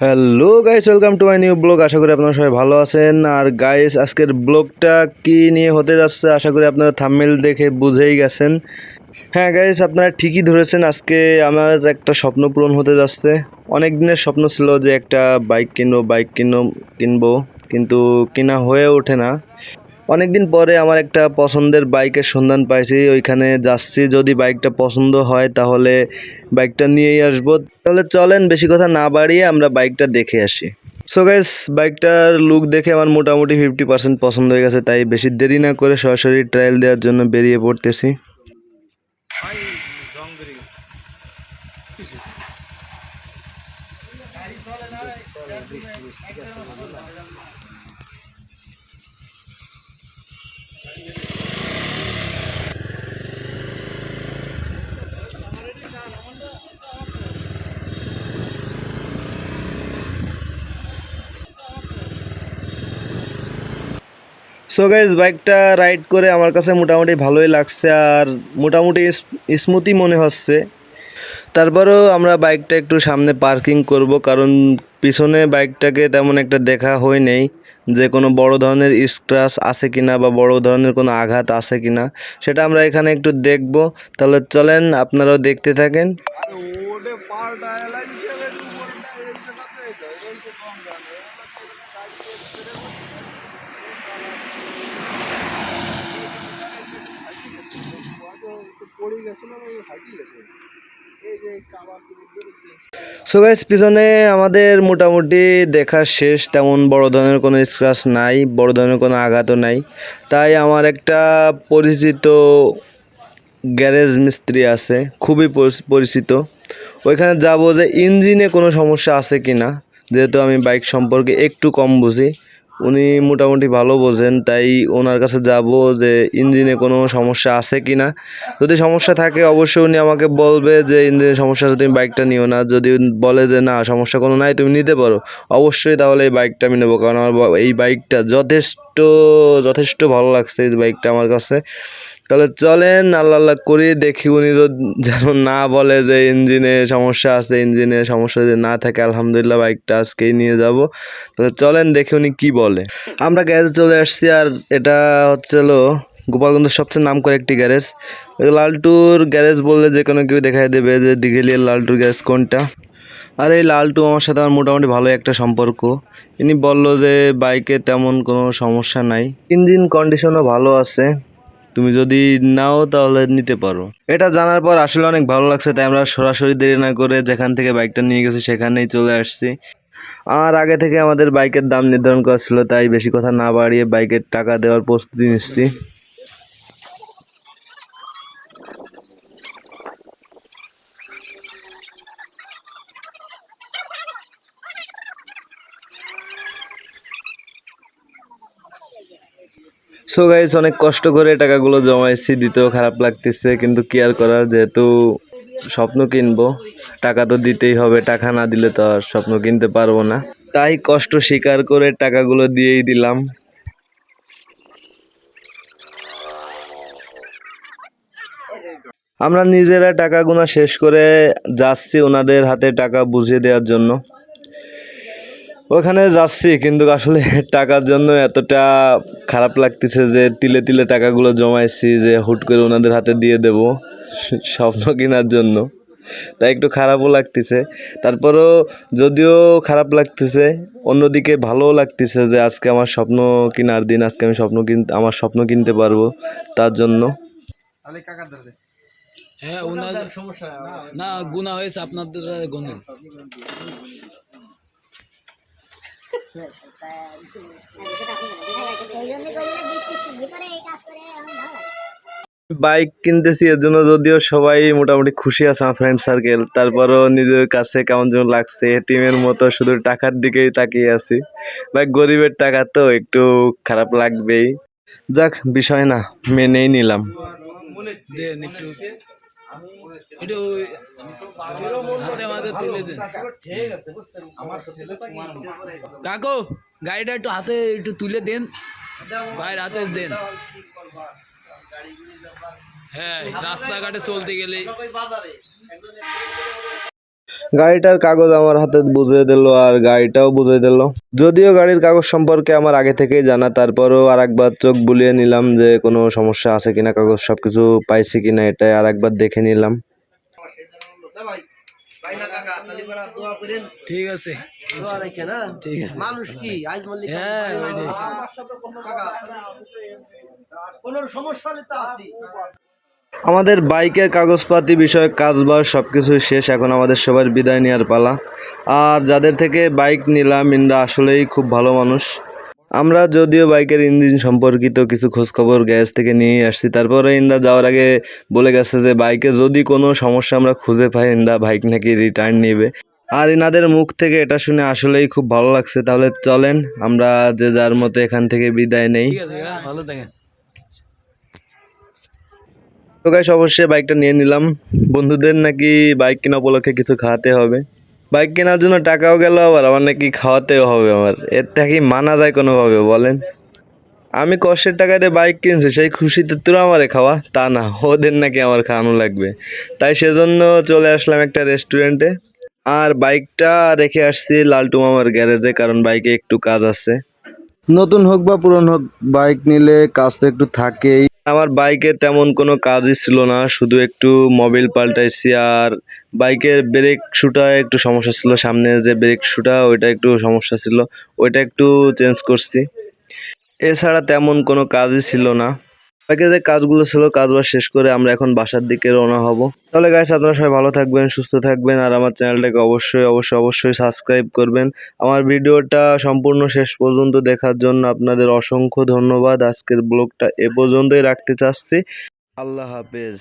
Hello guys, welcome to my new blog. আশা করি আপনারা সবাই ভালো আছেন। আর গাইস, আজকের ব্লগটা কি নিয়ে হতে যাচ্ছে আশা করি আপনারা থাম্বনেল দেখে বুঝেই গেছেন। হ্যাঁ গাইস, আপনারা ঠিকই ধরেছেন। আজকে আমার একটা স্বপ্ন পূরণ হতে যাচ্ছে। অনেক দিনের স্বপ্ন ছিল যে একটা বাইক কিনবো, কিন্তু কিনা হয়ে ওঠে না। অনেকদিন পরে আমার একটা পছন্দের বাইকের সন্ধান পাইছি, ওইখানে যাচ্ছি। যদি বাইকটা পছন্দ হয় তাহলে বাইকটা নিয়েই আসবো। তাহলে চলেন বেশি কথা না বাড়িয়ে আমরা বাইকটা দেখে আসি। সো গাইস, বাইকটার লুক দেখে আমার মোটামুটি 50% পছন্দ হয়ে গেছে, তাই বেশি দেরি না করে সরাসরি ট্রায়াল দেওয়ার জন্য বেরিয়ে পড়তেছি। সো গাইস, বাইকটা রাইড করে আমার কাছে মোটামুটি ভালোই লাগছে, আর মোটামুটি স্মুথই মনে হচ্ছে। তারপরেও আমরা বাইকটা একটু সামনে পার্কিং করব, কারণ পিছনে বাইকটাকে তেমন একটা দেখা হয় নেই যে কোনো বড় ধরনের স্ক্র্যাচ আছে কিনা বা বড় ধরনের কোনো আঘাত আছে কিনা, সেটা আমরা এখানে একটু দেখব। তাহলে চলেন, আপনারাও দেখতে থাকেন। সো গাইস, পিছনে আমাদের মোটামুটি দেখা শেষ। তেমন বড় ধরনের কোনো স্ক্র্যাচ নাই, বড় ধরনের কোনো আঘাতও নাই। তাই আমার একটা পরিচিত গ্যারেজ মিস্ত্রি আছে, খুবই পরিচিত। ওইখানে যাব যে ইঞ্জিনে কোনো সমস্যা আছে কি না, যেহেতু আমি বাইক সম্পর্কে একটু কম বুঝি, উনি মোটামুটি ভালো বোঝেন। তাই ওনার কাছে যাব যে ইঞ্জিনে কোনো সমস্যা আছে কি না। যদি সমস্যা থাকে অবশ্যই উনি আমাকে বলবে যে ইঞ্জিনের সমস্যা আছে, তুমি বাইকটা নিও না। যদি বলে যে না, সমস্যা কোনো নাই, তুমি নিতে পারো, অবশ্যই তাহলে এই বাইকটা আমি নেবো। কারণ আমার এই বাইকটা যথেষ্ট ভালো লাগছে এই বাইকটা আমার কাছে। তাহলে চলেন আল্লাহ আল্লাহ করি, দেখি উনি যেন না বলে যে ইঞ্জিনে সমস্যা আছে। ইঞ্জিনে সমস্যা যদি না থাকে আলহামদুলিল্লাহ, বাইকটা আজকেই নিয়ে যাব। তাহলে চলেন দেখি উনি কি বলে। আমরা গ্যারেজে চলে আসছি, আর এটা হলো গোপালগঞ্জের সবচেয়ে নাম করে একটি গ্যারেজ। লালটুর গ্যারেজ বললে যে কোনো কেউ দেখাই দেবে যে দিঘেলিয়ার লালটুর গ্যারেজ কোনটা। আর এই লালটু আমার সাথে আমার মোটামুটি ভালো একটা সম্পর্ক। ইনি বলল যে বাইকে তেমন কোনো সমস্যা নাই, ইঞ্জিন কন্ডিশনও ভালো আছে, তুমি যদি নাও তাহলে নিতে পারো। এটা জানার পর আসলে অনেক ভালো লাগছে, তাই আমরা সরাসরি দেরি না করে যেখান থেকে বাইকটা নিয়ে গেছি সেখানেই চলে আসছি। আর আগে থেকে আমাদের বাইকের দাম নির্ধারণ করা ছিল, তাই বেশি কথা না বাড়িয়ে বাইকের টাকা দেওয়ার প্রস্তুতি নিচ্ছি। সো গাইস, অনেক কষ্ট করে টাকাগুলো জমাইছি, দিতেও খারাপ লাগতেছে, কিন্তু কি আর করার, যেহেতু স্বপ্ন কিনবো টাকা তো দিতেই হবে। টাকা না দিলে তো আর স্বপ্ন কিনতে পারবো না, তাই কষ্ট স্বীকার করে টাকাগুলো দিয়েই দিলাম। আমরা নিজেরা টাকা গোনা শেষ করে যাচ্ছি ওনাদের হাতে টাকা বুঝিয়ে দেওয়ার জন্য। ওখানে যাচ্ছি, কিন্তু আসলে টাকার জন্য এতটা খারাপ লাগতেছে যে তিলে তিলে টাকাগুলো জমাইছি, যে হুট করে ওনাদের হাতে দিয়ে দেব স্বপ্ন কেনার জন্য। তাই একটু খারাপও লাগতেছে। তারপরেও যদিও খারাপ লাগতেছে, অন্যদিকে ভালোও লাগতেছে যে আজকে আমার স্বপ্ন কেনার দিন, আজকে আমি আমার স্বপ্ন কিনতে পারবো তার জন্য। হ্যাঁ, ওনাদের সমস্যা না, গুণা হয়েছে আপনাদের গুণে। বাইক কিনতেছি এর জন্য, যদিও সবাই মোটামুটি খুশি আছে আমার ফ্রেন্ড সার্কেল, তারপরও নিজের কাছে কেমন যেন লাগছে, এতিমের মতো শুধু টাকার দিকেই তাকিয়ে আছি। ভাই, গরিবের টাকা তো একটু খারাপ লাগবেই। যাক, বিষয় না, মেনেই নিলাম। দেন একটু একটু হাতে মাঝে তুলে দেন কাকু, গাড়িটা একটু হাতে একটু তুলে দেন, ভাইয়ের হাতে দেন। হ্যাঁ, রাস্তাঘাটে চলতে গেলে। গাড়িটার কাগজ আমার হাতে বুঝিয়ে দিল আর গাড়িটাও বুঝিয়ে দিল। যদিও গাড়ির কাগজ সম্পর্কে আমার আগে থেকেই জানা, তারপরেও আরেকবার চোখ বুলিয়ে নিলাম যে কোনো সমস্যা আছে কিনা, কাগজ সব কিছু পাইছি কিনা, এটাই আরেকবার দেখে নিলাম। ঠিক আছে, ঠিক আছে। মানুষ কি আজ মল্লিক হ্যাঁ, ওইটাই। আমার সাথে কোনো সমস্যা হলে তো আছি। আমাদের বাইকের কাগজপাতি বিষয়ক কাজবাজ সব কিছুই শেষ, এখন আমাদের সবার বিদায় নেওয়ার পালা। আর যাদের থেকে বাইক নিলাম ইনরা আসলেই খুব ভালো মানুষ। আমরা যদিও বাইকের ইঞ্জিন সম্পর্কিত কিছু খোঁজখবর গ্যারেজ থেকে নিয়ে আসছি, তারপরে ইনরা যাওয়ার আগে বলে গেছে যে বাইকে যদি কোনো সমস্যা আমরা খুঁজে পাই ইনরা বাইক নাকি রিটার্ন নেবে। আর ইনাদের মুখ থেকে এটা শুনে আসলেই খুব ভালো লাগছে। তাহলে চলেন আমরা যে যার মতো এখান থেকে বিদায় নেই। ঠিক আছে, ভালো থাকেন। তো গাইস অবশ্যই বাইকটা নিয়ে নিলাম। বন্ধুদের নাকি বাইক কেনা উপলক্ষে কিছু খাওয়াতে হবে, বাইক কেনার জন্য টাকাও গেল, আবার আমার নাকি খাওয়াতেও হবে। আমার এর কি মানা যায় কোনোভাবে বলেন? আমি কষ্টের টাকা দিয়ে বাইক কিনছি, সেই খুশিতে তোরা আমারে খাওয়া, তা না, ওদের নাকি আমার খাওয়ানো লাগবে। তাই সেজন্য চলে আসলাম একটা রেস্টুরেন্টে আর বাইকটা রেখে আসছি লালটু মামার গ্যারেজে, কারণ বাইকে একটু কাজ আছে। নতুন হোক বা পুরনো হোক, বাইক নিলে কাজ তো একটু থাকেই। আমার বাইকে তেমন কোনো কাজই ছিল না, শুধু একটু মোবিল পাল্টাইছি আর বাইকের ব্রেক শুটায় একটু সমস্যা ছিল, সামনে যে ব্রেক শুটা ওইটা একটু সমস্যা ছিল, ওইটা একটু চেঞ্জ করছি। এছাড়া তেমন কোনো কাজই ছিল না। বাইকের যে কাজগুলো ছিল কাজবাজ শেষ করে আমরা এখন বাসার দিকে রওনা হব। তাহলে গাইস আপনারা সবাই ভালো থাকবেন, সুস্থ থাকবেন আর আমার চ্যানেলটাকে অবশ্যই অবশ্যই অবশ্যই সাবস্ক্রাইব করবেন। আমার ভিডিওটা সম্পূর্ণ শেষ পর্যন্ত দেখার জন্য আপনাদের অসংখ্য ধন্যবাদ। আজকের ব্লগটা এ পর্যন্তই রাখতে চাচ্ছি। আল্লাহ হাফেজ।